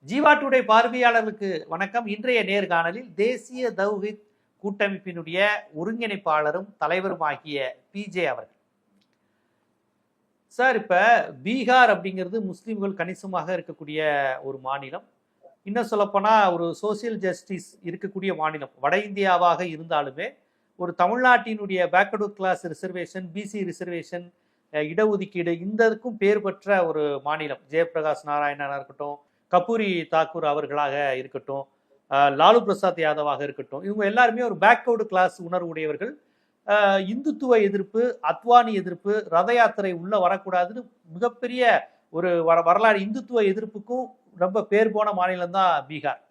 Jeeva today பார்வையாளர்களுக்கு வணக்கம். இன்றைய நேர்காணலில் தேசிய தௌஹித் கூட்டமைப்பினுடைய ஒருங்கிணைப்பாளரும் தலைவருமாகிய பிஜே அவர்கள். சார், இப்ப பீகார் அப்படிங்கிறது முஸ்லிம்கள் கணிசமாக இருக்கக்கூடிய ஒரு மாநிலம். இன்னும் சொல்லப்போனா ஒரு சோசியல் ஜஸ்டிஸ் இருக்கக்கூடிய மாநிலம். வட இந்தியாவாக இருந்தாலுமே ஒரு தமிழ்நாட்டினுடைய backward class reservation, BC reservation, இடஒதுக்கீடு இந்ததுக்கும் பேர் பெற்ற ஒரு மாநிலம். ஜெயபிரகாஷ் நாராயணனா இருக்கட்டும், கபூரி தாக்கூர் அவர்களாக இருக்கட்டும், லாலு பிரசாத் யாதவாக இருக்கட்டும், இவங்க எல்லாருமே ஒரு பேக்வர்டு கிளாஸ் உணர்வுடையவர்கள். இந்துத்துவ எதிர்ப்பு, அத்வானி எதிர்ப்பு, ரத யாத்திரை உள்ள வரக்கூடாதுன்னு மிகப்பெரிய ஒரு வரலாறு இந்துத்துவ எதிர்ப்புக்கும் ரொம்ப பேர் போன மாநிலம் தான் பீகார்.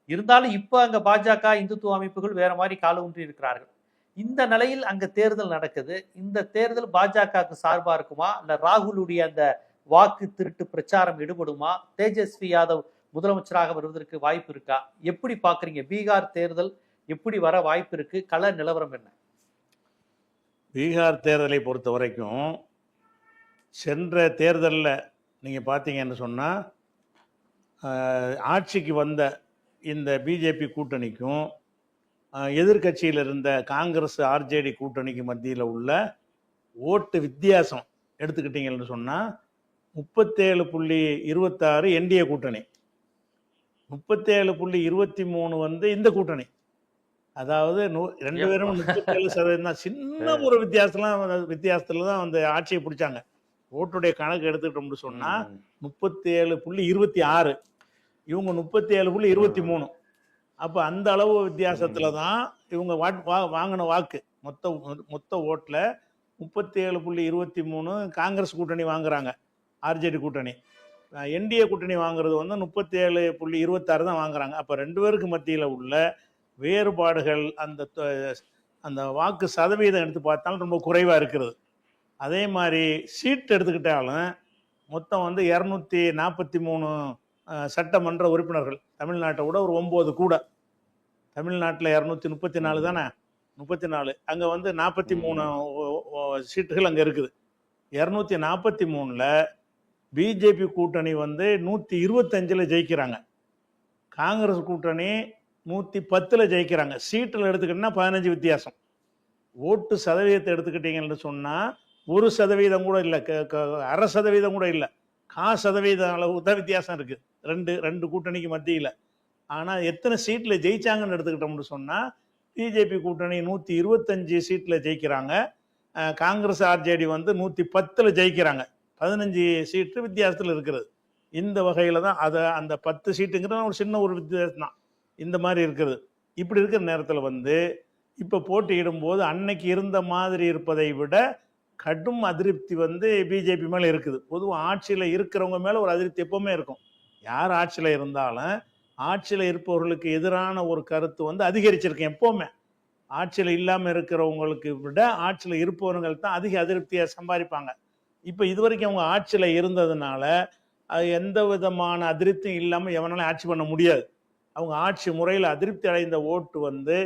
இருந்தாலும் இப்ப அங்க பாஜக இந்துத்துவ அமைப்புகள் வேற மாதிரி கால ஊன்றி இருக்கிறார்கள். இந்த நிலையில் அங்க தேர்தல் நடக்குது. இந்த தேர்தல் பாஜகவுக்கு சார்பா இருக்குமா, இல்ல ராகுலுடைய அந்த வாக்கு திருட்டு பிரச்சாரம் ஈடுபடுமா, தேஜஸ்வி யாதவ் முதலமைச்சராக வருவதற்கு வாய்ப்பு இருக்கா? எப்படி பாக்குறீங்க? பீகார் தேர்தல் எப்படி வர வாய்ப்பு இருக்கு? கள நிலவரம் என்ன? பீகார் தேர்தலை பொறுத்த வரைக்கும் சென்ற தேர்தலில் நீங்கள் பார்த்தீங்கன்னு சொன்னால் ஆட்சிக்கு வந்த இந்த பிஜேபி கூட்டணிக்கும் எதிர்கட்சியில் இருந்த காங்கிரஸ் ஆர்ஜேடி கூட்டணிக்கு மத்தியில் உள்ள ஓட்டு வித்தியாசம் எடுத்துக்கிட்டீங்கன்னு சொன்னால் 37.26 என்டிஏ கூட்டணி, 37.23 வந்து இந்த கூட்டணி. அதாவது 2 பேரும் 37% தான். சின்ன ஒரு வித்தியாசத்துல தான் அந்த ஆட்சியை பிடிச்சாங்க. ஓட்டுடைய கணக்கு எடுத்துக்கிட்டோம்னு சொன்னா 37.26, இவங்க 37.23. அப்ப அந்த அளவு வித்தியாசத்துல தான் இவங்க வாங்கின வாக்கு. மொத்த ஓட்டுல 37.23 காங்கிரஸ் கூட்டணி வாங்குறாங்க, ஆர்ஜேடி கூட்டணி. என்டிஏ கூட்டணி வாங்குறது வந்து 37.26 தான் வாங்குறாங்க. அப்ப 2 பேருக்கு மத்தியில உள்ள வேறுபாடுகள் அந்த வாக்கு சதவீதம் எடுத்து பார்த்தாலும் ரொம்ப குறைவா இருக்கிறது. அதே மாதிரி சீட் எடுத்துக்கிட்டாலும் மொத்தம் வந்து 243 சட்டமன்ற உறுப்பினர்கள். தமிழ்நாட்டை விட ஒரு 9 கூட. தமிழ்நாட்டில் 234 தானே, 34. அங்கே வந்து 43 சீட்டுகள் அங்கே இருக்குது. 243ல் பிஜேபி கூட்டணி வந்து 125 ஜெயிக்கிறாங்க, காங்கிரஸ் கூட்டணி 110 ஜெயிக்கிறாங்க. சீட்டில் எடுத்துக்கிட்டீங்கன்னா 15 வித்தியாசம். ஓட்டு சதவீதத்தை எடுத்துக்கிட்டீங்கன்னு சொன்னால் 1% கூட இல்லை, 0.5% கூட இல்லை, 0.5% அளவு தான் வித்தியாசம் இருக்குது ரெண்டு கூட்டணிக்கு மத்தியில். ஆனால் எத்தனை சீட்டில் ஜெயிச்சாங்கன்னு எடுத்துக்கிட்டோம்னு சொன்னால் பிஜேபி கூட்டணி 125 சீட்டில் ஜெயிக்கிறாங்க, காங்கிரஸ் ஆர்ஜேடி வந்து 110 ஜெயிக்கிறாங்க. 15 சீட்டு வித்தியாசத்தில் இருக்கிறது. இந்த வகையில் தான் அந்த 10 சீட்டுங்கிறது ஒரு சின்ன ஒரு வித்தியாசம் தான் இந்த மாதிரி இருக்கிறது. இப்படி இருக்கிற நேரத்தில் வந்து இப்போ போட்டியிடும் போது அன்னைக்கு இருந்த மாதிரி இருப்பதை விட கடும் அதிருப்தி வந்து பிஜேபி மேலே இருக்குது. பொதுவாக ஆட்சியில் இருக்கிறவங்க மேலே ஒரு அதிருப்தி எப்பவுமே இருக்கும். யார் ஆட்சியில் இருந்தாலும் ஆட்சியில் இருப்பவர்களுக்கு எதிரான ஒரு கருத்து வந்து அதிகரிச்சிருக்கேன் எப்போவுமே. ஆட்சியில் இல்லாமல் இருக்கிறவங்களுக்கு விட ஆட்சியில் இருப்பவர்கள் தான் அதிக அதிருப்தியை சம்பாதிப்பாங்க. இப்போ இது வரைக்கும் அவங்க ஆட்சியில் இருந்ததுனால அது எந்த விதமான அதிருப்தியும் இல்லாமல் எவனாலும் ஆட்சி பண்ண முடியாது. அவங்க ஆட்சி முறையில் அதிருப்தி அடைந்த ஓட்டு வந்து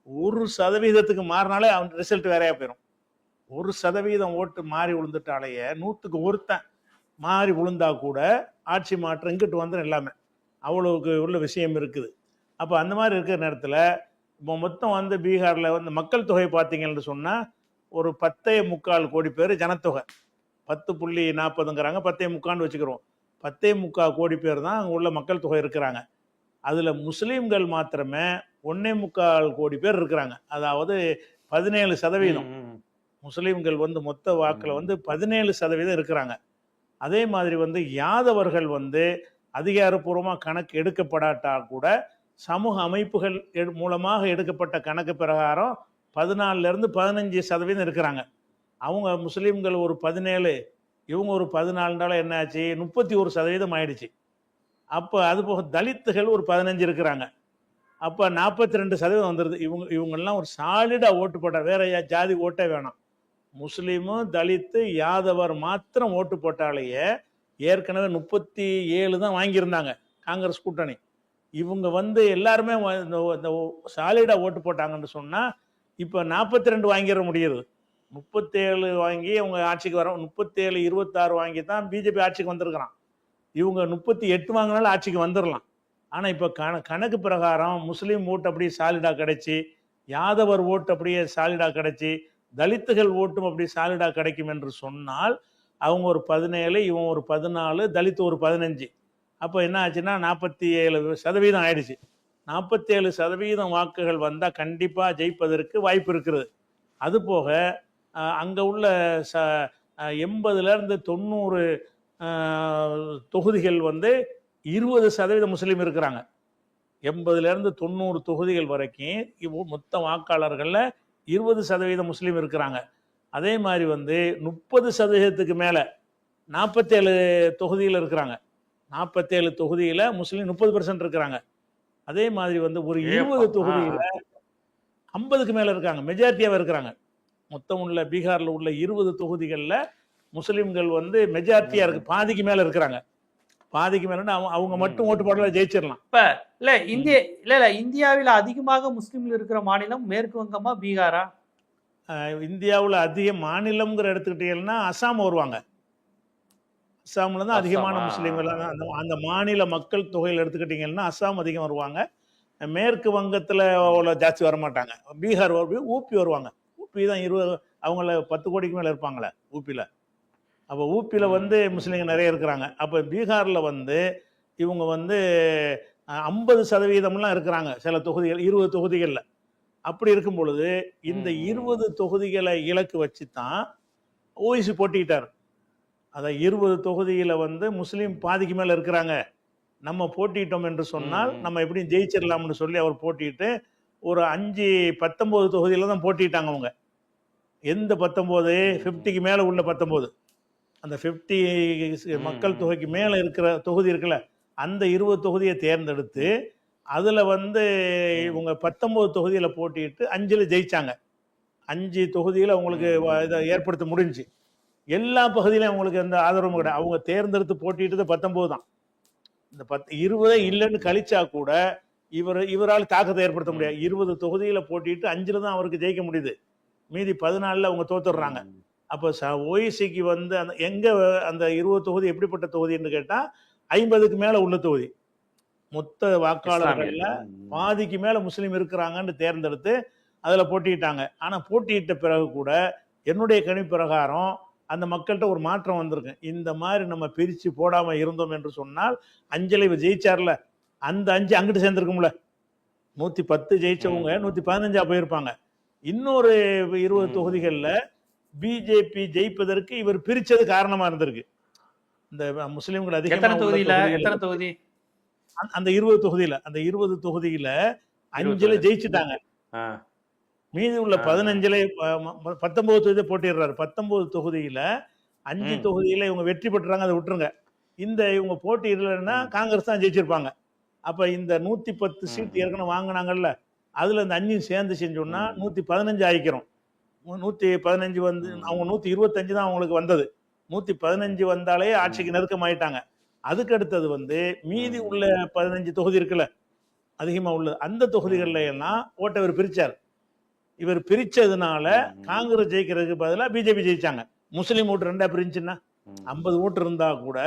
1% மாறினாலே அவன் ரிசல்ட் வேறையா போயிடும். 1% ஓட்டு மாறி விழுந்துட்டாலேயே 100க்கு 1 மாறி விழுந்தா கூட ஆட்சி மாற்றம் இங்கிட்டு வந்துடும் எல்லாமே. அவ்வளவுக்கு உள்ள விஷயம் இருக்குது. அப்போ அந்த மாதிரி இருக்கிற நேரத்தில் இப்போ மொத்தம் வந்து பீகாரில் வந்து மக்கள் தொகை பார்த்தீங்கன்னு சொன்னால் ஒரு 10.25 கோடி பேர் ஜனத்தொகை. 10.40ங்கிறாங்க, 10.25 வச்சுக்கிறோம். 10.25 கோடி பேர் தான் அங்கே உள்ள மக்கள் தொகை இருக்கிறாங்க. அதில் முஸ்லீம்கள் மாத்திரமே 1.25 கோடி பேர் இருக்கிறாங்க. அதாவது 17%. முஸ்லீம்கள் வந்து மொத்த வாக்கில் வந்து 17% இருக்கிறாங்க. அதே மாதிரி வந்து யாதவர்கள் வந்து அதிகாரப்பூர்வமாக கணக்கு எடுக்கப்படாட்டா கூட சமூக அமைப்புகள் மூலமாக எடுக்கப்பட்ட கணக்கு பிரகாரம் 14லேருந்து 15% இருக்கிறாங்க. அவங்க முஸ்லீம்கள் ஒரு 17, இவங்க ஒரு 14 என்ன ஆச்சு, 31% ஆயிடுச்சு. அப்போ அது போக தலித்துகள் ஒரு 15 இருக்கிறாங்க. அப்போ 42% வந்துடுது. இவங்கெல்லாம் ஒரு சாலிடாக ஓட்டு போட்டா, வேற ஜாதி ஓட்டே வேணாம். முஸ்லீமு, தலித்து, யாதவர் மாத்திரம் ஓட்டு போட்டாலேயே ஏற்கனவே 37 தான் வாங்கியிருந்தாங்க காங்கிரஸ் கூட்டணி. இவங்க வந்து எல்லாருமே சாலிடாக ஓட்டு போட்டாங்கன்னு சொன்னால் இப்போ 42 வாங்கிட முடியுது. 37 வாங்கி அவங்க ஆட்சிக்கு வர 37-26 வாங்கி தான் பிஜேபி ஆட்சிக்கு வந்திருக்கிறான். இவங்க 38 வாங்கினாலும் ஆட்சிக்கு வந்துடலாம். ஆனால் இப்போ கணக்கு பிரகாரம் முஸ்லீம் ஓட்டு அப்படியே சாலிடாக கிடைச்சி, யாதவர் ஓட்டு அப்படியே சாலிடாக கிடைச்சி, தலித்துகள் ஓட்டும் அப்படி சாலிடாக கிடைக்கும் என்று சொன்னால் அவங்க ஒரு 17, இவன் ஒரு 14, தலித் ஒரு 15. அப்போ என்ன ஆச்சுன்னா 47% ஆயிடுச்சு. 47% வாக்குகள் வந்தால் கண்டிப்பாக ஜெயிப்பதற்கு வாய்ப்பு இருக்கிறது. அதுபோக அங்கே உள்ள 80லேருந்து 90 தொகுதிகள் வந்து 20% முஸ்லீம் இருக்கிறாங்க. 80லேருந்து 90 தொகுதிகள் வரைக்கும் மொத்த வாக்காளர்களில் 20% முஸ்லீம் இருக்கிறாங்க. அதே மாதிரி வந்து 30%க்கு மேலே 47 தொகுதியில் இருக்கிறாங்க. 47 தொகுதியில் முஸ்லீம் 30% இருக்கிறாங்க. அதே மாதிரி வந்து ஒரு 20 தொகுதியில் 50க்கு மேலே இருக்காங்க, மெஜாரிட்டியாகவே இருக்கிறாங்க. மொத்தம் உள்ள பீகாரில் உள்ள 20 தொகுதிகளில் முஸ்லீம்கள் வந்து மெஜாரிட்டியாக இருக்கு, பாதிக்கு மேலே இருக்கிறாங்க. பாதிக்கு மேலே அவங்க மட்டும் ஓட்டு போடல ஜெயிச்சிடலாம். இப்ப இல்ல இந்தியாவில் அதிகமாக முஸ்லீம்கள் இருக்கிற மாநிலம் மேற்கு வங்கமா பீகாரா? இந்தியாவில் அதிக மாநிலம்ங்கிற எடுத்துக்கிட்டீங்கன்னா அசாம் வருவாங்க. அசாமில் தான் அதிகமான முஸ்லீம்கள். அந்த மாநில மக்கள் தொகையில் எடுத்துக்கிட்டீங்கன்னா அசாம் அதிகம் வருவாங்க. மேற்கு வங்கத்தில் அவ்வளோ ஜாஸ்தி வரமாட்டாங்க. பீகார் ஊபி வருவாங்க. ஊபி தான் 20, அவங்கள 10 கோடிக்கு மேலே இருப்பாங்களே ஊபியில். அப்போ ஊபியில் வந்து முஸ்லீம்கள் நிறைய இருக்கிறாங்க. அப்போ பீகாரில் வந்து இவங்க வந்து 50%லாம் இருக்கிறாங்க சில தொகுதிகள், 20 தொகுதிகளில். அப்படி இருக்கும் பொழுது இந்த 20 தொகுதிகளை இலக்கு வச்சு தான் ஓய்சி போட்டிக்கிட்டார். அதான் 20 தொகுதியில் வந்து முஸ்லீம் பாதிக்கு மேலே இருக்கிறாங்க, நம்ம போட்டிட்டோம் என்று சொன்னால் நம்ம எப்படியும் ஜெயிச்சிடலாம்னு சொல்லி அவர் போட்டிட்டு ஒரு 19 தொகுதியில் தான் போட்டிட்டாங்க அவங்க. எந்த 19? 50க்கு மேலே உள்ள 19. அந்த 50 மக்கள் தொகைக்கு மேலே இருக்கிற தொகுதி இருக்குல்ல, அந்த 20 தொகுதியை தேர்ந்தெடுத்து அதில் வந்து இவங்க 19 தொகுதியில் போட்டிட்டு 5ல் ஜெயிச்சாங்க. 5 தொகுதியில் அவங்களுக்கு இதை ஏற்படுத்த முடிஞ்சு. எல்லா பகுதியிலும் அவங்களுக்கு எந்த ஆதரவும் கிடையாது. அவங்க தேர்ந்தெடுத்து போட்டிட்டு 19 தான். இந்த 20 இல்லைன்னு கழிச்சா கூட இவரால் தாக்கத்தை ஏற்படுத்த முடியாது. 20 தொகுதியில் போட்டிட்டு 5ல் தான் அவருக்கு ஜெயிக்க முடியுது. மீதி 14 அவங்க தோத்துடுறாங்க. அப்போ ஓய்சிக்கு வந்து அந்த 20 தொகுதி எப்படிப்பட்ட தொகுதின்னு கேட்டால் 50க்கு மேலே உள்ள தொகுதி. மொத்த வாக்காளர்கள்ல பாதிக்கு மேலே முஸ்லீம் இருக்கிறாங்கன்னு தேர்ந்தெடுத்து அதில் போட்டிட்டாங்க. ஆனால் போட்டியிட்ட பிறகு கூட என்னுடைய கணிப்பு பிரகாரம் அந்த மக்கள்கிட்ட ஒரு மாற்றம் வந்திருக்கு. இந்த மாதிரி நம்ம பிரித்து போடாமல் இருந்தோம் என்று சொன்னால் 5ல் இவர் ஜெயிச்சார்ல, அந்த 5 அங்கிட்டு சேர்ந்துருக்கும்ல. 110 ஜெயிச்சவங்க 115 போயிருப்பாங்க. இன்னொரு 20 தொகுதிகளில் பிஜேபி ஜெயிப்பதற்கு இவர் பிரிச்சது காரணமா இருந்திருக்கு. இந்த முஸ்லீம்கள் அதிகமான தொகுதி அந்த 20 தொகுதியில 5ல் ஜெயிச்சுட்டாங்க. மீதி உள்ள 15ல் 19 தொகுதியை போட்டிடுறாரு. 19 தொகுதியில 5 தொகுதியில இவங்க வெற்றி பெற்றுறாங்க, அதை விட்டுருங்க. இந்த இவங்க போட்டியிடலைன்னா காங்கிரஸ் தான் ஜெயிச்சிருப்பாங்க. அப்ப இந்த 110 சீட் ஏற்கனவே வாங்கினாங்கல்ல, அதுல இந்த 5 சேர்ந்து செஞ்சோம்னா 115 ஆயிக்கிறோம். 115 வந்து அவங்க 125 தான் அவங்களுக்கு வந்தது. 115 வந்தாலே ஆட்சிக்கு நெருக்கமாயிட்டாங்க. அதுக்கு அடுத்தது வந்து மீதி உள்ள 15 தொகுதி இருக்குல்ல அதிகமா உள்ளது, அந்த தொகுதிகள்ல எல்லாம் ஓட்டை இவர் பிரிச்சார். இவர் பிரிச்சதுனால காங்கிரஸ் ஜெயிக்கிறதுக்கு பதிலாக பிஜேபி ஜெயிச்சாங்க. முஸ்லீம் ஓட்டு 2ஆ பிரிஞ்சுன்னா 50 ஓட்டு இருந்தா கூட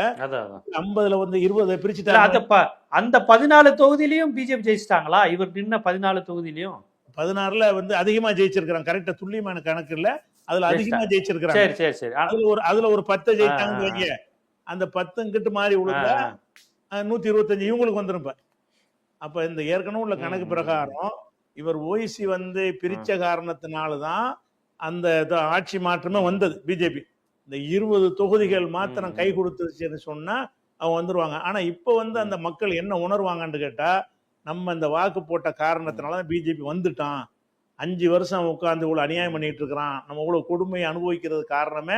50ல் வந்து 20 பிரிச்சுட்டாங்க. அந்த 14 தொகுதியிலையும் பிஜேபி ஜெயிச்சிட்டாங்களா? இவர் நின்ன 14 தொகுதியிலையும் 16ல் வந்து அதிகமா ஜெயிச்சிருக்கிறாங்க. கரெக்டா துல்லியமான கணக்கு இல்ல, அதுல அதிகமா ஜெயிச்சிருக்கிறாங்க. அதுல ஒரு 10 ஜெயிச்சாங்கன்னு வைங்க, அந்த 10 கிட்ட மாறி விழுந்தா 125 இவங்களுக்கு வந்துடும். அப்ப இந்த ஏற்கனவே உள்ள கணக்கு பிரகாரம் இவர் ஓய்சி வந்து பிரிச்ச காரணத்தினால்தான் அந்த ஆட்சி மாற்றமே வந்தது பிஜேபி. இந்த 20 தொகுதிகள் மாத்திரம் கை கொடுத்துச்சுன்னு சொன்னா அவங்க வந்துருவாங்க. ஆனா இப்ப வந்து அந்த மக்கள் என்ன உணர்வாங்கன்னு கேட்டா, நம்ம இந்த வாக்கு போட்ட காரணத்தினாலதான் பிஜேபி வந்துட்டான், 5 வருஷம் உட்கார்ந்து இவ்வளவு அநியாயம் பண்ணிட்டு இருக்கிறான், நம்ம இவ்வளவு கொடுமையை அனுபவிக்கிறது காரணமே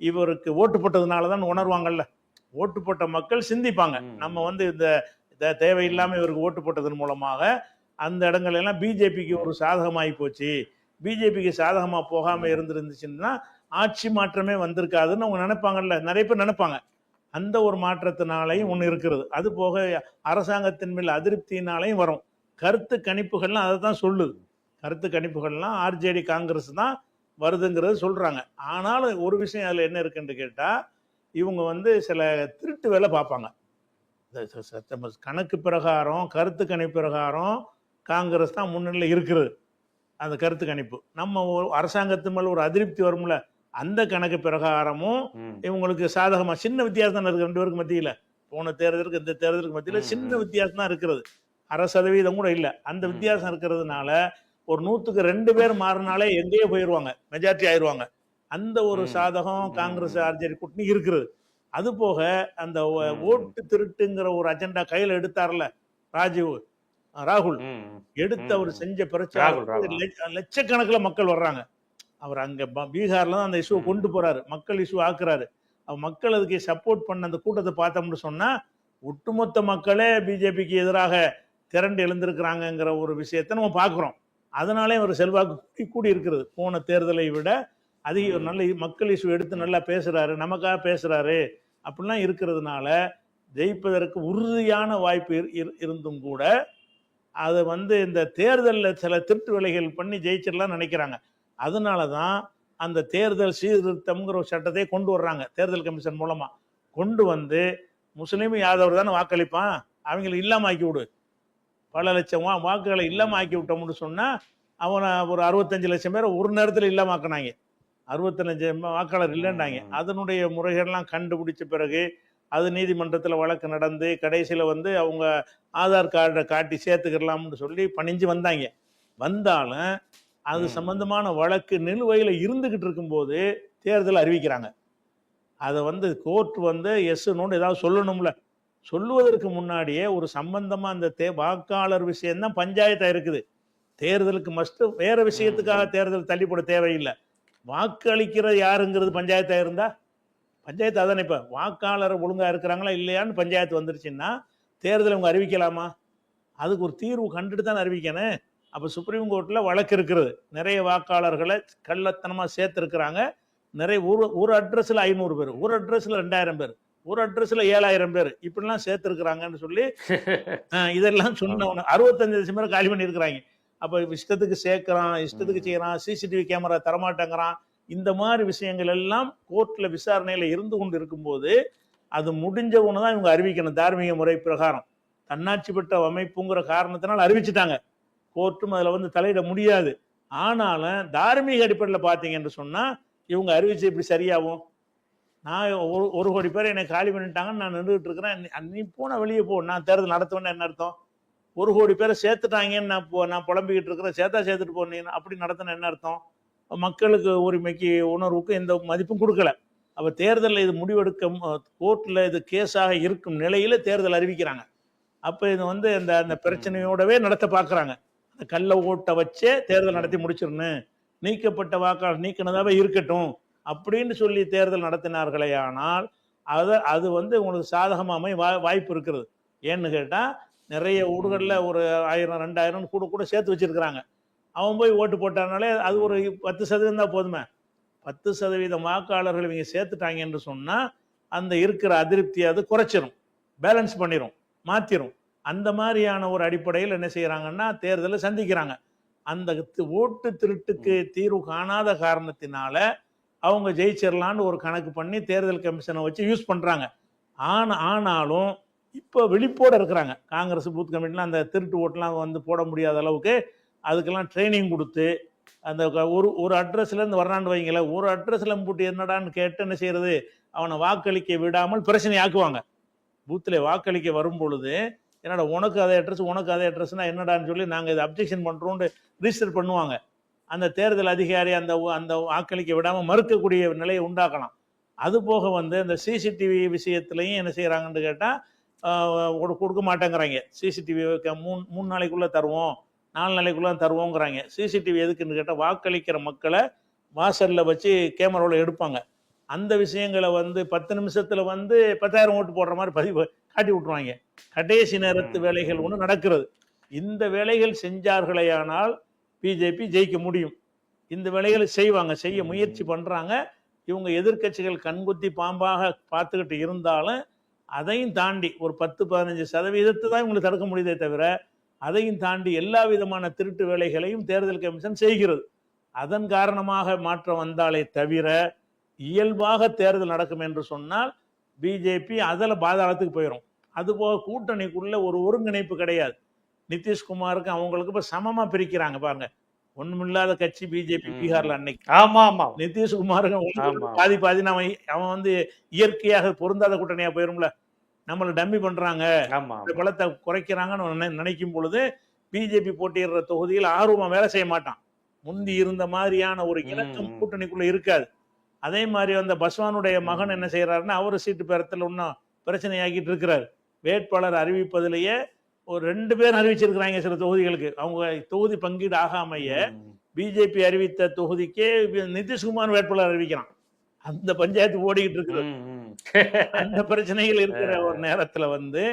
இவருக்கு ஓட்டு போட்டதுனாலதான் உணர்வாங்கல்ல. ஓட்டு போட்ட மக்கள் சிந்திப்பாங்க, நம்ம வந்து இந்த தேவையில்லாம இவருக்கு ஓட்டு போட்டதன் மூலமாக அந்த இடங்கள் எல்லாம் பிஜேபிக்கு ஒரு சாதகமாகி போச்சு, பிஜேபிக்கு சாதகமா போகாம இருந்துருந்துச்சுன்னா ஆட்சி மாற்றமே வந்திருக்காதுன்னு அவங்க நினைப்பாங்கல்ல, நிறைய பேர் நினைப்பாங்க. அந்த ஒரு மாற்றத்தினாலையும் ஒன்று இருக்கிறது. அது போக அரசாங்கத்தின் மேல் அதிருப்தியினாலையும் வரும். கருத்து கணிப்புகள்லாம் அதை தான் சொல்லுது. கருத்து கணிப்புகள்லாம் ஆர்ஜேடி காங்கிரஸ் தான் வருதுங்கிறது சொல்றாங்க. ஆனாலும் ஒரு விஷயம் அதில் என்ன இருக்குன்னு கேட்டால், இவங்க வந்து சில திருட்டு வேலை பார்ப்பாங்க. கணக்கு பிரகாரம், கருத்து கணிப்பு பிரகாரம் காங்கிரஸ் தான் முன்னிலை இருக்கிறது. அந்த கருத்து கணிப்பு நம்ம அரசாங்கத்து மேல ஒரு அதிருப்தி வரும்ல, அந்த கணக்கு பிரகாரமும் இவங்களுக்கு சாதகமா சின்ன வித்தியாசம் தான் இருக்கு ரெண்டு பேருக்கு மத்தியில. போன தேர்தலுக்கு இந்த தேர்தலுக்கு மத்தியில சின்ன வித்தியாசம் தான் இருக்கிறது, 1% கூட இல்லை. அந்த வித்தியாசம் இருக்கிறதுனால ஒரு 100க்கு 2 பேர் மாறினாலே எங்கேயோ போயிடுவாங்க, மெஜாரிட்டி ஆயிடுவாங்க. அந்த ஒரு சாதகம் காங்கிரஸ் ஆர்ஜேடி கூட்டணி இருக்கிறது. அது போக அந்த ஓட்டு திருட்டுங்கிற ஒரு அஜெண்டா கையில எடுத்தார்ல ராகுல் எடுத்து அவர் செஞ்ச பிரச்சாரம் லட்சக்கணக்கில் மக்கள் வர்றாங்க. அவர் அங்க பீகார்ல தான் அந்த இஷ்யூ கொண்டு போறாரு, மக்கள் இஷ்யூ ஆக்குறாரு. மக்கள் அதுக்கு சப்போர்ட் பண்ண அந்த கூட்டத்தை பார்த்தோம்னு சொன்னா ஒட்டுமொத்த மக்களே பிஜேபிக்கு எதிராக திரண்டு எழுந்திருக்கிறாங்கிற ஒரு விஷயத்த நம்ம பார்க்கிறோம். அதனாலே ஒரு செல்வாக்கு கூடி இருக்கிறது. போன தேர்தலை விட அதிக நல்ல மக்கள் இஷ்யூ எடுத்து நல்லா பேசுறாரு, நமக்காக பேசுறாரு அப்படிலாம் இருக்கிறதுனால ஜெயிப்பதற்கு உறுதியான வாய்ப்பு இருந்தும் கூட அதை இந்த தேர்தலில் சில திருட்டு வேலைகள் பண்ணி ஜெயிச்சிடலாம் நினைக்கிறாங்க. அதனால தான் அந்த தேர்தல் சீர்திருத்தம்ங்கிற ஒரு சட்டத்தை கொண்டு வர்றாங்க. தேர்தல் கமிஷன் மூலமா கொண்டு வந்து முஸ்லீம் யாதவர் தானே வாக்களிப்பான், அவங்களை இல்லாம ஆக்கி விடு, பல லட்சம் வாக்குகளை இல்லாம ஆக்கி விட்டோம்னு சொன்னா அவனை ஒரு 65 லட்சம் பேரை ஒரு நேரத்தில் இல்லாம ஆக்கினாங்க. 65 வாக்காளர் இல்லைன்னாங்க. அதனுடைய முறைகள்லாம் கண்டுபிடிச்ச பிறகு அது நீதிமன்றத்தில் வழக்கு நடந்து கடைசியில் அவங்க ஆதார் கார்டை காட்டி சேர்த்துக்கலாம்னு சொல்லி பணிஞ்சு வந்தாங்க. வந்தாலும் அது சம்பந்தமான வழக்கு நிலுவையில் இருந்துகிட்டு இருக்கும்போது தேர்தல் அறிவிக்கிறாங்க. அதை கோர்ட் எஸ் நோன்னு ஏதாவது சொல்லணும்ல, சொல்லுவதற்கு முன்னாடியே ஒரு சம்பந்தமா அந்த வாக்காளர் விஷயம்தான் பஞ்சாயத்தா இருக்குது. தேர்தலுக்கு மஸ்ட் வேற விஷயத்துக்காக தேர்தல் தள்ளிப்பட தேவையில்லை. வாக்கு அளிக்கிற யாருங்கிறது பஞ்சாயத்தா இருந்தா பஞ்சாயத்து அதானே. இப்ப வாக்காளர் ஒழுங்கா இருக்கிறாங்களா இல்லையான்னு பஞ்சாயத்து வந்துருச்சுன்னா தேர்தல் அவங்க அறிவிக்கலாமா? அதுக்கு ஒரு தீர்வு கண்டுட்டு தான் அறிவிக்கணும். அப்ப சுப்ரீம் கோர்ட்ல வழக்கு இருக்கிறது. நிறைய வாக்காளர்களை கள்ளத்தனமா சேர்த்திருக்கிறாங்க. நிறைய ஒரு அட்ரஸ்ல 500 பேர், ஒரு அட்ரஸ்ல 2000 பேர், ஒரு அட்ரஸ்ல 7000 பேர் இப்படிலாம் சேர்த்திருக்கிறாங்கன்னு சொல்லி இதெல்லாம் சொன்ன 65 லட்சம் பேர் காலி பண்ணி இருக்கிறாங்க. அப்ப இஷ்டத்துக்கு சேர்க்கிறான், இஷ்டத்துக்கு செய்யறான், சிசிடிவி கேமரா தரமாட்டேங்கிறான். இந்த மாதிரி விஷயங்கள் எல்லாம் கோர்ட்ல விசாரணையில இருந்து கொண்டு இருக்கும்போது அது முடிஞ்ச ஒண்ணுதான் இவங்க அறிவிக்கணும். தார்மீக முறை பிரகாரம் தன்னாட்சி பெற்ற அமைப்புங்கிற காரணத்தினால் அறிவிச்சுட்டாங்க. கோர்ட்டும் அதுல தலையிட முடியாது. ஆனாலும் தார்மீக அடிப்படையில் பார்த்தீங்கன்னு சொன்னா இவங்க அறிவிச்சு இப்படி சரியாகும். நான் 1 கோடி பேர் என்னை காலி பண்ணிட்டாங்கன்னு நான் நின்றுட்டு இருக்கிறேன், நீ போன வெளியே போ, நான் தேர்தல் நடத்துவேன்னு என்ன அர்த்தம்? 1 கோடி பேரை சேர்த்துட்டாங்கன்னு நான் புலம்பிக்கிட்டு இருக்கிறேன், சேர்த்துட்டு போனீங்க அப்படி நடத்தின என்ன அர்த்தம்? மக்களுக்கு உரிமைக்கு உணர்வுக்கு எந்த மதிப்பும் கொடுக்கல. அப்ப தேர்தலில் இது முடிவெடுக்க கோர்ட்ல இது கேஸாக இருக்கும் நிலையில தேர்தல் அறிவிக்கிறாங்க. அப்ப இது அந்த பிரச்சனையோடவே நடத்த பாக்குறாங்க. அந்த கள்ள ஓட்டை வச்சே தேர்தல் நடத்தி முடிச்சிடணும், நீக்கப்பட்ட வாக்காளர் நீக்கினதாவே இருக்கட்டும் அப்படின்னு சொல்லி தேர்தல் நடத்தினார்களே. ஆனால் அது உங்களுக்கு சாதகமாமை வாய்ப்பு இருக்கிறது. ஏன்னு கேட்டா நிறைய ஊர்களில் ஒரு 1000 2000 கூட சேர்த்து வச்சிருக்கிறாங்க. அவன் போய் ஓட்டு போட்டானாலே அது ஒரு 10% தான் போதுமே. 10% வாக்காளர்கள் இவங்க சேர்த்துட்டாங்க என்று சொன்னா அந்த இருக்கிற அதிருப்தி அது குறைச்சிரும், பேலன்ஸ் பண்ணிரும், மாத்திரும். அந்த மாதிரியான ஒரு அடிப்படையில் என்ன செய்யறாங்கன்னா தேர்தலை சந்திக்கிறாங்க. அந்த ஓட்டு திருட்டுக்கு தீர்வு காணாத காரணத்தினால அவங்க ஜெயிச்சிடலான்னு ஒரு கணக்கு பண்ணி தேர்தல் கமிஷனை வச்சு யூஸ் பண்றாங்க. ஆனாலும் இப்போ விழிப்போடு இருக்கிறாங்க. காங்கிரஸ் பூத் கமிட்டிலாம் அந்த திருட்டு ஓட்டெல்லாம் போட முடியாத அளவுக்கு அதுக்கெல்லாம் ட்ரைனிங் கொடுத்து அந்த ஒரு அட்ரஸ்லேருந்து வர்றான்னு வைங்கள, ஒரு அட்ரஸில் போட்டு என்னடான்னு கேட்டு என்ன செய்யறது, அவனை வாக்களிக்க விடாமல் பிரச்சனை ஆக்குவாங்க. பூத்தில் வாக்களிக்க வரும் பொழுது என்னடா உனக்கு அதே அட்ரஸ்னா என்னடான்னு சொல்லி நாங்கள் இதை அப்ஜெக்ஷன் பண்ணுறோன்னு ரிஜிஸ்டர் பண்ணுவாங்க. அந்த தேர்தல் அதிகாரி அந்த வாக்களிக்க விடாமல் மறுக்கக்கூடிய நிலையை உண்டாக்கலாம். அது போக அந்த சிசிடிவி விஷயத்துலையும் என்ன செய்கிறாங்கன்னு கேட்டால் கொடுக்க மாட்டேங்கிறாங்க. சிசிடிவி 3 நாளைக்குள்ளே தருவோம், 4 நாளைக்குள்ள தருவோங்கிறாங்க. சிசிடிவி எதுக்குன்னு கேட்டால் வாக்களிக்கிற மக்களை வாசலில் வச்சு கேமராவில் எடுப்பாங்க. அந்த விஷயங்களை 10 நிமிஷத்தில் 10,000 ஓட்டு போடுற மாதிரி பதிவு காட்டி விட்டுருவாங்க. கடைசி நேரத்து வேலைகள் ஒன்று நடக்கிறது. இந்த வேலைகள் செஞ்சார்களேயானால் பிஜேபி ஜெயிக்க முடியும். இந்த வேலைகளை செய்ய முயற்சி பண்ணுறாங்க. இவங்க எதிர்கட்சிகள் கண்குத்தி பாம்பாக பார்த்துக்கிட்டு இருந்தாலும் அதையும் தாண்டி ஒரு 10-15% தான் இவங்களை தடுக்க முடியுதே தவிர அதையும் தாண்டி எல்லா விதமான திருட்டு வேலைகளையும் தேர்தல் கமிஷன் செய்கிறது. அதன் காரணமாக மாற்றம் வந்தாலே தவிர இயல்பாக தேர்தல் நடக்கும் என்று சொன்னால் பிஜேபி அதில் பாதாளத்துக்கு போயிடும். அதுபோக கூட்டணிக்குள்ள ஒரு ஒருங்கிணைப்பு கிடையாது. நிதிஷ்குமாருக்கு அவங்களுக்கு இப்ப சமமா பிரிக்கிறாங்க பாருங்க. ஒண்ணுமில்லாத கட்சி பிஜேபி பீகார்ல அன்னைக்கு. ஆமா ஆமா நிதிஷ்குமாருக்கு ஆமா பாதி பாதி அவன் வந்து இயற்கையாக பொருந்தாத கூட்டணியா போயிரும்ல. நம்மள டம்மி பண்றாங்க, ஆமா இந்த பலத்தை குறைக்கிறாங்கன்னு நினைக்கும் பொழுது பிஜேபி போட்டியிடுற தொகுதியில் ஆர்வமா வேலை செய்ய மாட்டான். முந்தி இருந்த மாதிரியான ஒரு இலக்கம் கூட்டணிக்குள்ள இருக்காது. அதே மாதிரி அந்த பஸ்வானுடைய மகன் என்ன செய்யறாருன்னா, அவரு சீட்டு பெறத்துல இன்னும் பிரச்சனையாக்கிட்டு இருக்கிறாரு. வேட்பாளர் அறிவிப்பதிலேயே ஒரு 2 பேர் அறிவிச்சிருக்கிறாங்க சில தொகுதிகளுக்கு. அவங்க தொகுதி பங்கீடு ஆகாமைய பிஜேபி அறிவித்த தொகுதிக்கே நிதிஷ்குமார் வேட்பாளர் அறிவிக்கிறான். அந்த பஞ்சாயத்து ஓடிக்கிட்டு இருக்கு. அந்த பிரச்சனைகள் இருக்கிற ஒரு நேரத்துல வந்து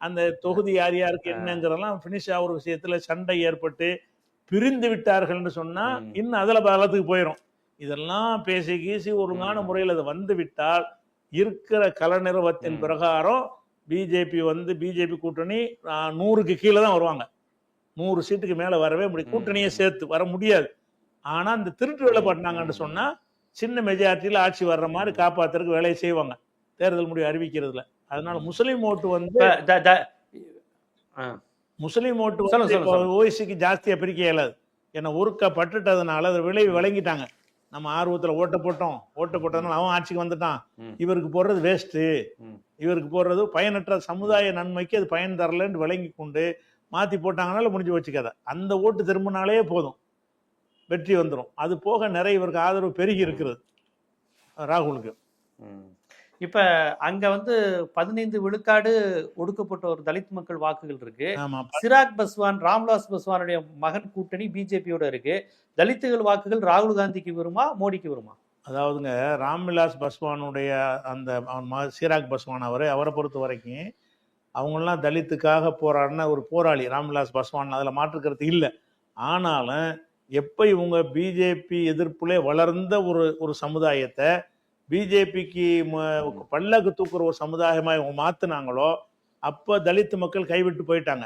அந்த தொகுதி யார் யாருக்கு என்னங்கிறதெல்லாம் பினிஷ் ஆகிற விஷயத்துல சண்டை ஏற்பட்டு பிரிந்து விட்டார்கள்னு சொன்னா இன்னும் அதுல பலத்துக்கு போயிடும். இதெல்லாம் பேசி கீசி ஒழுங்கான முறையில் அது வந்து விட்டால் இருக்கிற கல நிறுவத்தின் பிரகாரம் பிஜேபி கூட்டணி 100க்கு கீழே தான் வருவாங்க. 100 சீட்டுக்கு மேல வரவே முடியும். கூட்டணியை சேர்த்து வர முடியாது. ஆனா இந்த திருட்டு வேலை பண்ணாங்கன்னு சொன்னா சின்ன மெஜாரிட்டியில ஆட்சி வர்ற மாதிரி காப்பாத்துறதுக்கு வேலையை செய்வாங்க தேர்தல் முடிவு அறிவிக்கிறதுல. அதனால முஸ்லீம் ஓட்டு வந்து ஓய்சிக்கு ஜாஸ்தியா பிரிக்க இயலாது. ஏன்னா ஒருக்கா பட்டுட்டதுனால அதை விளைவு விளங்கிட்டாங்க. நம்ம ஆர்வத்துல ஓட்ட போட்டதுனால அவன் ஆட்சிக்கு வந்துட்டான், இவருக்கு போடுறது வேஸ்ட், இவருக்கு போடுறது பயனற்ற, சமுதாய நன்மைக்கு அது பயன் தரலன்னு விளங்கி கொண்டு மாத்தி போட்டாங்கனால முடிஞ்சு வச்சு கதை. அந்த ஓட்டு திரும்பினாலே போதும், வெற்றி வந்துடும். அது போக நிறைய இவருக்கு ஆதரவு பெருகி இருக்கிறது ராகுலுக்கு. இப்ப அங்க வந்து 15 விழுக்காடு ஒடுக்கப்பட்ட ஒரு தலித் மக்கள் வாக்குகள் இருக்கு. சிராக் பஸ்வான், ராம்விலாஸ் பஸ்வானுடைய மகன் கூட்டணி பிஜேபியோட இருக்கு. தலித்துகள் வாக்குகள் ராகுல் காந்திக்கு வருமா, மோடிக்கு வருமா? அதாவதுங்க, ராம்விலாஸ் பஸ்வானுடைய அந்த சிராக் பஸ்வான் அவரை பொறுத்த வரைக்கும் அவங்கெல்லாம் தலித்துக்காக போராடின ஒரு போராளி ராம்விலாஸ் பஸ்வான், அதில் மாற்றுக்கிறது இல்லை. ஆனாலும் எப்போ இவங்க பிஜேபி எதிர்ப்புலே வளர்ந்த ஒரு சமுதாயத்தை பிஜேபிக்கு பல்லக்கு தூக்குற ஒரு சமுதாயமாக இவங்க மாற்றினாங்களோ அப்போ தலித்து மக்கள் கைவிட்டு போயிட்டாங்க.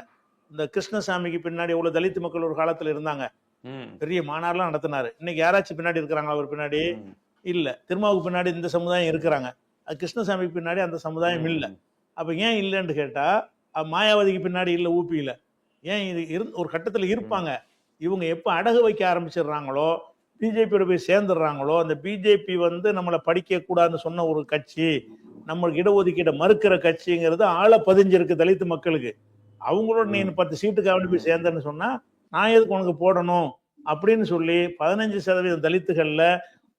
இந்த கிருஷ்ணசாமிக்கு பின்னாடி எவ்வளோ தலித்து மக்கள் ஒரு காலத்தில் இருந்தாங்க, பெரிய மாநாடுலாம் நடத்தினாரு. இன்னைக்கு யாராச்சும் பின்னாடி இருக்கிறாங்களா? அவர் பின்னாடி இல்லை. திருமாவுக்கு பின்னாடி இந்த சமுதாயம் இருக்கிறாங்க, அது கிருஷ்ணசாமிக்கு பின்னாடி அந்த சமுதாயம் இல்லை. அப்போ ஏன் இல்லைன்னு கேட்டால் மாயாவதிக்கு பின்னாடி இல்லை, ஊபியில் ஏன் இது ஒரு கட்டத்தில் இருப்பாங்க. இவங்க எப்போ அடகு வைக்க ஆரம்பிச்சிடுறாங்களோ, பிஜேபியோட போய் சேர்ந்துடுறாங்களோ, அந்த பிஜேபி வந்து நம்மளை படிக்கக்கூடாதுன்னு சொன்ன ஒரு கட்சி, நம்மளுக்கு இடஒதுக்கீடை மறுக்கிற கட்சிங்கிறது ஆளை பதிஞ்சிருக்கு தலித்து மக்களுக்கு. அவங்களோட நீ 10 சீட்டுக்காக போய் சேர்ந்தேன்னு சொன்னா நான் எதுக்கு உனக்கு போடணும் அப்படின்னு சொல்லி 15% தலித்துகள்ல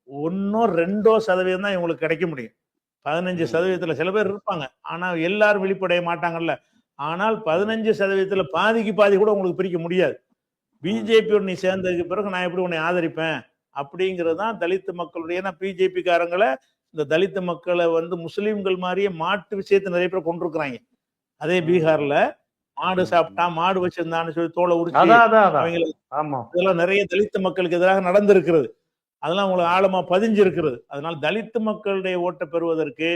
1-2% தான் இவங்களுக்கு கிடைக்க முடியும். 15% சில பேர் இருப்பாங்க, ஆனா எல்லாரும் வெளிப்படைய மாட்டாங்கல்ல. ஆனால் 15% பாதிக்கு பாதி கூட உங்களுக்கு பிரிக்க முடியாது. பிஜேபியோட நீ சேர்ந்ததுக்கு பிறகு நான் எப்படி உன்னை ஆதரிப்பேன் அப்படிங்கிறது தான் தலித்து மக்களுடைய. ஏன்னா பிஜேபி காரங்களை இந்த தலித்து மக்களை வந்து முஸ்லீம்கள் மாதிரியே மாட்டு விஷயத்தை நிறைய பேர் கொண்டிருக்கிறாங்க. அதே பீகார்ல மாடு சாப்பிட்டா, மாடு வச்சிருந்தான்னு சொல்லி தோலை உரிச்சு இதெல்லாம் நிறைய தலித்து மக்களுக்கு எதிராக நடந்திருக்கிறது. அதெல்லாம் உங்களுக்கு ஆழமா பதிஞ்சிருக்கிறது. அதனால தலித்து மக்களுடைய ஓட்டை பெறுவதற்கு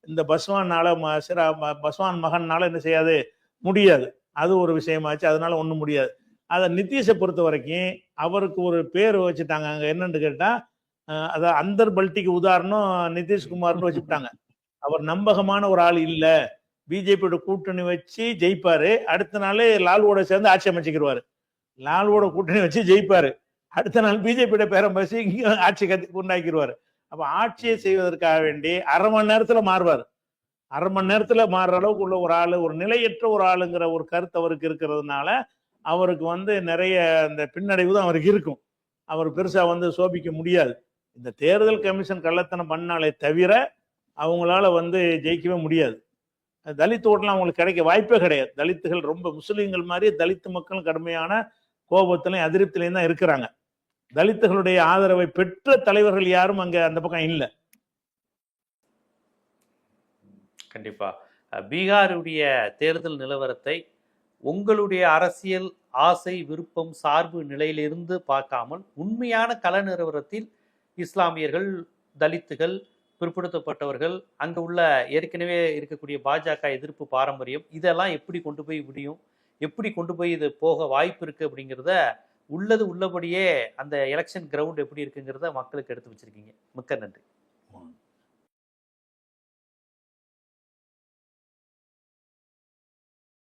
இந்த பஸ்வான் மகன்னால என்ன செய்யாது, முடியாது. அது ஒரு விஷயமாச்சு. அதனால ஒண்ணும் முடியாது. அதை நிதிஷை பொறுத்த வரைக்கும் அவருக்கு ஒரு பேர் வச்சுட்டாங்க அங்க. என்னன்னு கேட்டா அத அந்தர் பல்ட்டிக்கு உதாரணம் நிதிஷ்குமார்னு வச்சுட்டாங்க. அவர் நம்பகமான ஒரு ஆள் இல்ல, பிஜேபியோட கூட்டணி வச்சு ஜெயிப்பாரு, அடுத்த நாள் லாலுவோட சேர்ந்து ஆட்சி அமைச்சுக்கிடுவாரு. லாலுவோட கூட்டணி வச்சு ஜெயிப்பாரு, அடுத்த நாள் பிஜேபியோட பேரம் பேசி ஆட்சி உண்டாக்கிடுவாரு. அப்ப ஆட்சியை செய்வதற்காக வேண்டி 1/2 மணி நேரத்துல மாறுவார். 1/2 மணி நேரத்துல மாறுற அளவுக்கு உள்ள ஒரு ஆளு, ஒரு நிலையற்ற ஒரு ஆளுங்கிற ஒரு கருத்து அவருக்கு இருக்கிறதுனால அவருக்கு வந்து நிறைய இந்த பின்னடைவு தான் அவருக்கு இருக்கும். அவர் பெருசா வந்து சோபிக்க முடியாது. இந்த தேர்தல் கமிஷன் கள்ளத்தனம் பண்ணாலே தவிர அவங்களால வந்து ஜெயிக்கவே முடியாது. தலித் ஓட்டெல்லாம் அவங்களுக்கு கிடைக்க வாய்ப்பே கிடையாது. தலித்துகள் ரொம்ப முஸ்லீம்கள் மாதிரி தலித்து மக்கள் கடுமையான கோபத்திலையும் அதிருப்திலையும் தான் இருக்கிறாங்க. தலித்துகளுடைய ஆதரவை பெற்ற தலைவர்கள் யாரும் அங்க அந்த பக்கம் இல்லை. கண்டிப்பா. பீகாருடைய தேர்தல் நிலவரத்தை உங்களுடைய அரசியல் ஆசை, விருப்பம், சார்பு நிலையிலிருந்து பார்க்காமல் உண்மையான கள நிலவரத்தில் இஸ்லாமியர்கள், தலித்துகள், பிற்படுத்தப்பட்டவர்கள், அங்க உள்ள ஏற்கனவே இருக்கக்கூடிய பாஜக எதிர்ப்பு பாரம்பரியம், இதெல்லாம் எப்படி கொண்டு போய் முடியும், எப்படி கொண்டு போய் இது போக வாய்ப்பு இருக்கு அப்படிங்கிறத உள்ளது உள்ளபடியே அந்த எலெக்ஷன் கிரவுண்ட் எப்படி இருக்குங்கிறத மக்களுக்கு எடுத்து வச்சிருக்கீங்க. மிக்க நன்றி.